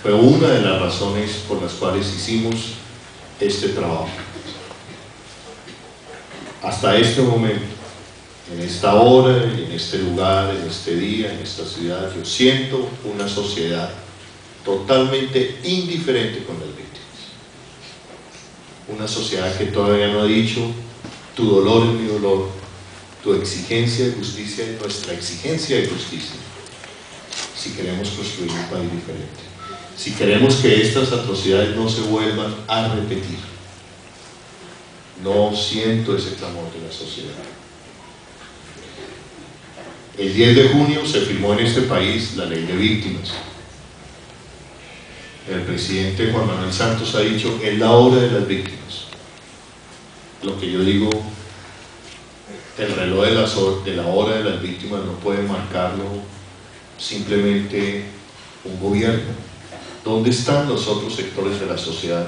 Fue una de las razones por las cuales hicimos este trabajo. Hasta este momento, en esta hora, en este lugar, en este día, en esta ciudad, yo siento una sociedad totalmente indiferente con las víctimas. Una sociedad que todavía no ha dicho: tu dolor es mi dolor, tu exigencia de justicia es nuestra exigencia de justicia. Si queremos construir un país diferente, si queremos que estas atrocidades no se vuelvan a repetir. No siento ese clamor de la sociedad. El 10 de junio se firmó en este país la ley de víctimas. El presidente Juan Manuel Santos ha dicho: es la hora de las víctimas. Lo que yo digo, el reloj de la hora de las víctimas no puede marcarlo simplemente un gobierno. ¿Dónde están los otros sectores de la sociedad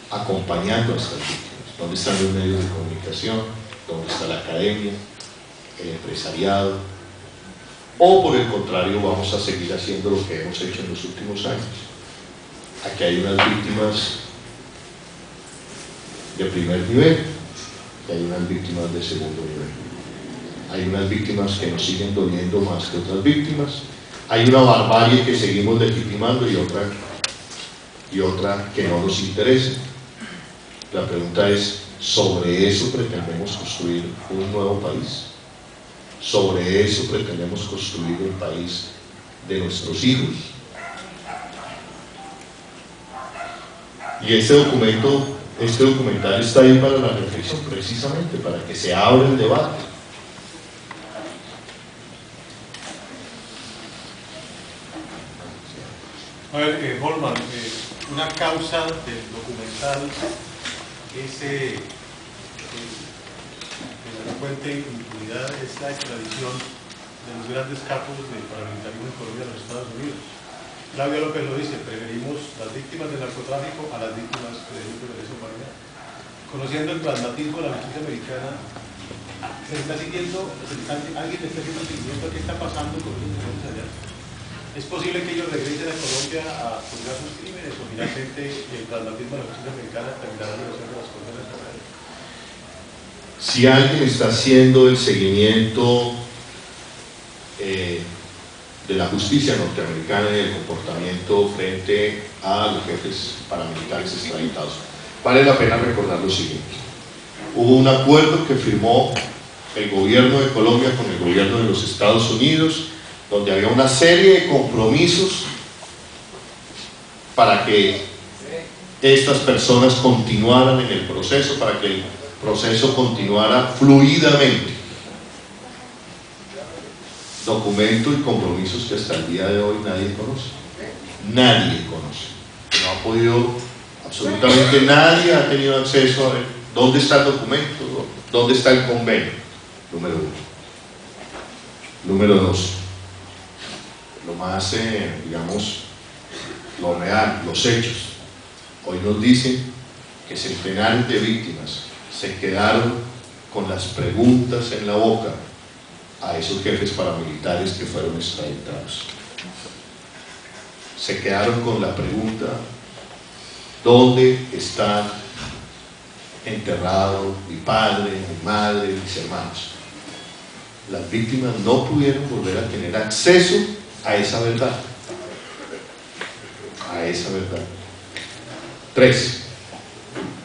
acompañando a estas víctimas? ¿Dónde están los medios de comunicación? ¿Dónde está la academia? ¿El empresariado? ¿O por el contrario vamos a seguir haciendo lo que hemos hecho en los últimos años? Aquí hay unas víctimas de primer nivel y hay unas víctimas de segundo nivel. Hay unas víctimas que nos siguen doliendo más que otras víctimas. Hay una barbarie que seguimos legitimando y otra que no nos interesa. La pregunta es: ¿sobre eso pretendemos construir un nuevo país? ¿Sobre eso pretendemos construir el país de nuestros hijos? Y este documental está ahí para la reflexión, precisamente para que se abra el debate. A ver, Holman, una causa del documental es de la frecuente impunidad, es la extradición de los grandes capos del paramilitarismo en Colombia a los Estados Unidos. Claudia López lo dice: preferimos las víctimas del narcotráfico a las víctimas de lesa humanidad. Conociendo el pragmatismo de la justicia americana, se está siguiendo, alguien está haciendo seguimiento a qué está pasando con los detenciones allá. ¿Es posible que ellos regresen a Colombia a juzgar sus crímenes o finalmente el pragmatismo de la justicia americana terminará negociando las condenas penales? Si alguien está haciendo el seguimiento de la justicia norteamericana y el comportamiento frente a los jefes paramilitares extraditados, vale la pena recordar lo siguiente. Hubo un acuerdo que firmó el gobierno de Colombia con el gobierno de los Estados Unidos, donde había una serie de compromisos para que estas personas continuaran en el proceso, para que el proceso continuara fluidamente. Documentos y compromisos que hasta el día de hoy nadie conoce. Nadie conoce. No ha podido, absolutamente nadie ha tenido acceso a ver dónde está el documento, dónde está el convenio. Número uno. Número dos. Lo más, digamos, lo real, los hechos. Hoy nos dicen que centenares de víctimas se quedaron con las preguntas en la boca a esos jefes paramilitares que fueron extraditados. Se quedaron con la pregunta: ¿dónde están enterrados mi padre, mi madre, mis hermanos? Las víctimas no pudieron volver a tener acceso a esa verdad. A esa verdad. 3.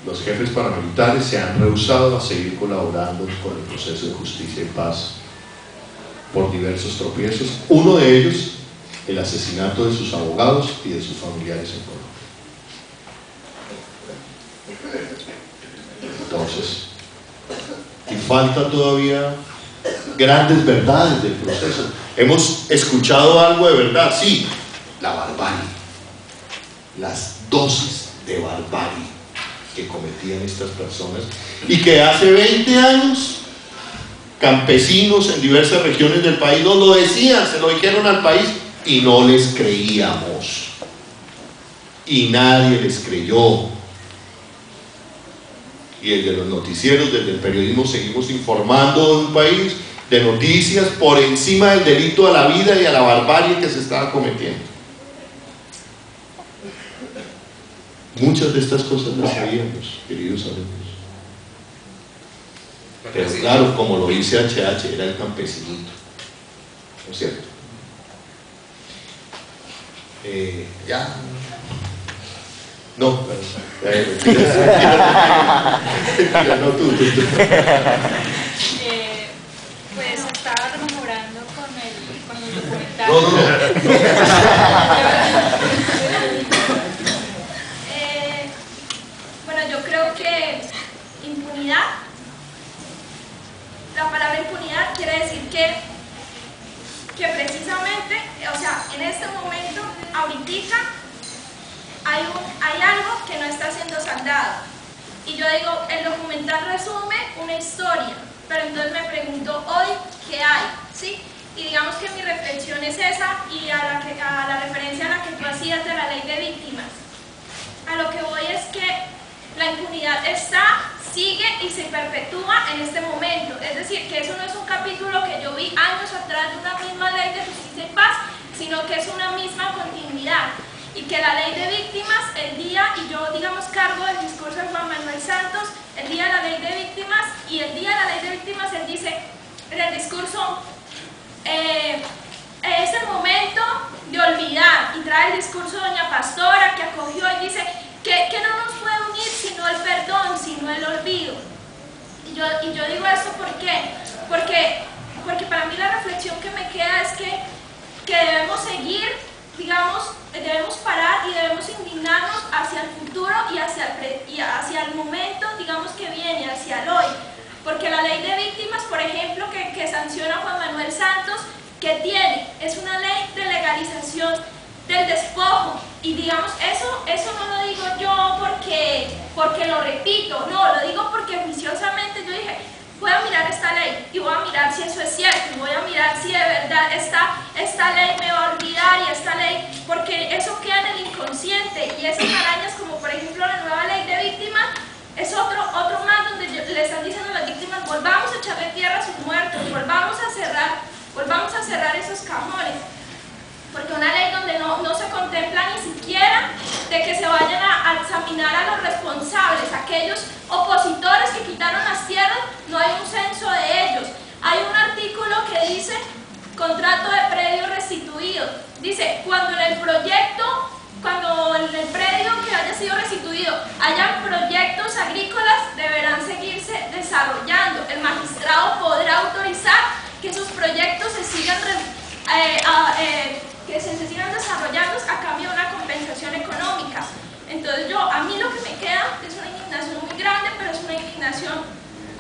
Los jefes paramilitares se han rehusado a seguir colaborando con el proceso de justicia y paz por diversos tropiezos. Uno de ellos, el asesinato de sus abogados y de sus familiares en Colombia. Entonces, y falta todavía grandes verdades del proceso. Hemos escuchado algo de verdad, sí, la barbarie, las dosis de barbarie que cometían estas personas y que hace 20 años campesinos en diversas regiones del país nos lo decían, se lo dijeron al país y no les creíamos y nadie les creyó. Y desde los noticieros, desde el periodismo, seguimos informando de un país, de noticias por encima del delito a la vida y a la barbarie que se estaba cometiendo. Muchas de estas cosas las sabíamos, queridos amigos. Pero claro, como lo dice HH, era el campesinito, ¿no es cierto? Ya. No, no, tú. Pues estaba rememorando con el documental. No. Bueno, yo creo que impunidad, la palabra impunidad quiere decir que precisamente, o sea, en este momento, ahorita, hay algo que no está siendo saldado. Y yo digo, el documental resume una historia, pero entonces me pregunto hoy, ¿qué hay? ¿Sí? Y digamos que mi reflexión es esa, y a la referencia a la que tú hacías de la ley de víctimas. A lo que voy es que la impunidad está, sigue y se perpetúa en este momento. Es decir, que eso no es un capítulo que yo vi años atrás de una misma ley de justicia y paz, sino que es una misma continuidad. Y que la ley de víctimas, el día, y yo digamos cargo del discurso de Juan Manuel Santos, el día de la ley de víctimas, y el día de la ley de víctimas, él dice en el discurso, es el momento de olvidar, y trae el discurso de doña Pastora, que acogió y dice que no nos puede unir sino el perdón, sino el olvido. Y yo digo eso ¿por qué? Porque para mí la reflexión que me queda es que debemos seguir, digamos, debemos parar y debemos indignarnos hacia el futuro y hacia el momento, digamos, que viene, hacia el hoy. Porque la ley de víctimas, por ejemplo, que sanciona Juan Manuel Santos, es una ley de legalización del despojo. Y digamos, eso no lo digo yo porque lo repito, no, lo digo porque juiciosamente yo dije, voy a mirar esta ley y voy a mirar si eso es cierto, y voy a mirar si de verdad esta ley me va a olvidar, y esta ley, porque eso queda en el inconsciente, y esas arañas, como por ejemplo la nueva ley de víctimas, es otro más donde le están diciendo a las víctimas, volvamos a echarle tierra a sus muertos, volvamos a cerrar esos cajones. Porque una ley donde no se contempla ni siquiera de que se vayan a examinar a los responsables, aquellos opositores que quitaron las tierras, no hay un censo de ellos. Hay un artículo que dice contrato de predio restituido. Dice, cuando en el predio que haya sido restituido hayan proyectos agrícolas, deberán seguirse desarrollando. El magistrado podrá autorizar que esos proyectos se sigan desarrollando a cambio de una compensación económica. Entonces a mí lo que me queda es una indignación muy grande, pero es una indignación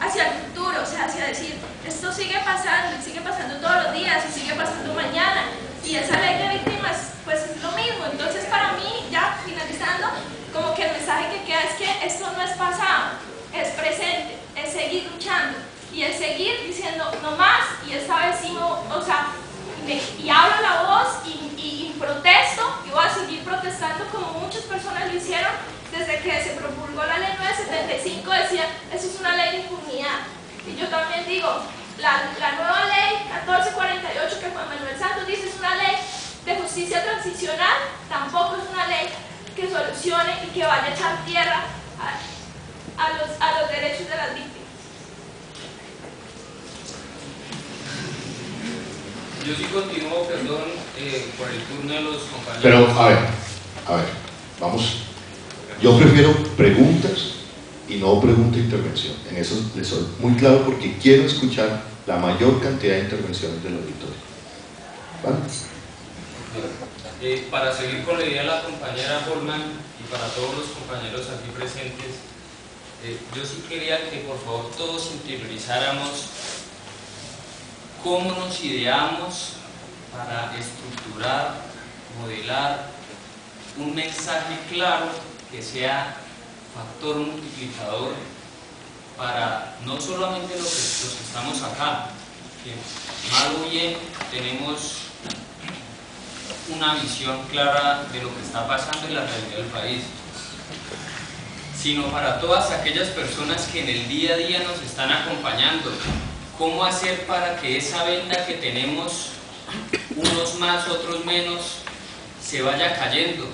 hacia el futuro, o sea, hacia decir, esto sigue pasando todos los días, y sigue pasando mañana, y esa ley de víctimas pues es lo mismo. Entonces para mí, ya finalizando, como que el mensaje que queda es que esto no es pasado, es presente, es seguir luchando, y es seguir diciendo no más, y esta vez sí, o sea, y abro la voz y protesto, y voy a seguir protestando como muchas personas lo hicieron desde que se promulgó la ley 975. Decía, eso es una ley de impunidad, y yo también digo, la nueva ley 1448 que Juan Manuel Santos dice es una ley de justicia transicional, tampoco es una ley que solucione y que vaya a echar tierra a los derechos de las víctimas. Yo sí continúo, perdón, por el turno de los compañeros. Pero, a ver, vamos. Yo prefiero preguntas y no intervención. En eso les soy muy claro, porque quiero escuchar la mayor cantidad de intervenciones del auditorio. ¿Vale? Para seguir con la idea de la compañera Holman y para todos los compañeros aquí presentes, yo sí quería que por favor todos interiorizáramos cómo nos ideamos para estructurar, modelar un mensaje claro que sea factor multiplicador para no solamente los que estamos acá, que mal o bien tenemos una visión clara de lo que está pasando en la realidad del país, sino para todas aquellas personas que en el día a día nos están acompañando. ¿Cómo hacer para que esa venda que tenemos, unos más, otros menos, se vaya cayendo?